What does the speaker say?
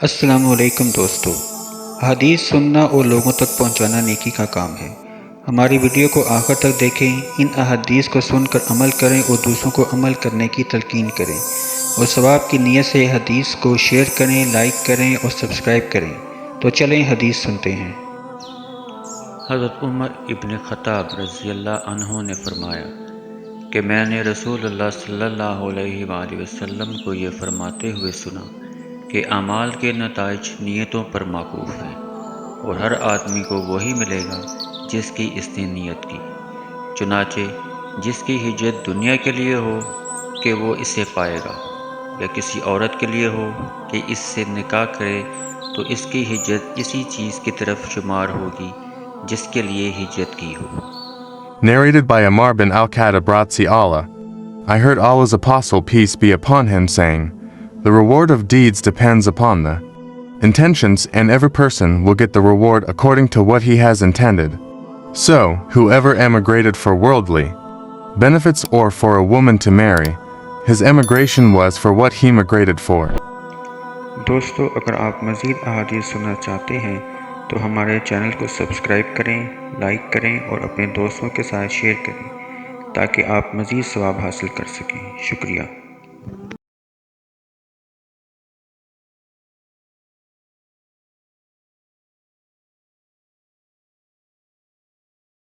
अस्सलाम वालेकुम दोस्तों। हदीस सुनना और लोगों तक पहुंचाना नेकी का काम है। हमारी वीडियो को आखिर तक देखें, इन अहदीस को सुनकर अमल करें और दूसरों को अमल करने की तलकीन करें और सवाब की नीयत से हदीस को शेयर करें, लाइक करें और सब्सक्राइब करें। तो चलें हदीस सुनते हैं। हज़रत उमर इब्न खत्ताब रज़ी अल्लाह अन्हु ने फरमाया कि मैंने रसूल अल्लाह सल्लल्लाहु अलैहि वसल्लम को ये फरमाते हुए सुना कि अमाल के नताइज नीयतों पर मौकूफ़ हैं और हर आदमी को वही मिलेगा जिसकी इसने नीयत की। चुनाचे जिसकी हिजरत दुनिया के लिए हो कि वो इसे पाएगा, या किसी औरत के लिए हो कि इससे निकाह करे, तो इसकी हिजरत इसी चीज़ की तरफ शुमार होगी जिसके लिए हिजरत की हो। Narrated by Ammar bin al-Khattab Bratzi Allah. I heard Allah's Apostle, peace be upon him, saying, "The reward of deeds depends upon the intentions, and every person will get the reward according to what he has intended. So, whoever emigrated for worldly benefits or for a woman to marry, his emigration was for what he migrated for." दोस्तों, अगर आप मज़ीद अहादीस सुनना चाहते हैं तो हमारे चैनल को सब्सक्राइब करें, लाइक करें और अपने दोस्तों के साथ शेयर करें ताकि आप मज़ीद सवाब हासिल कर सकें। शुक्रिया।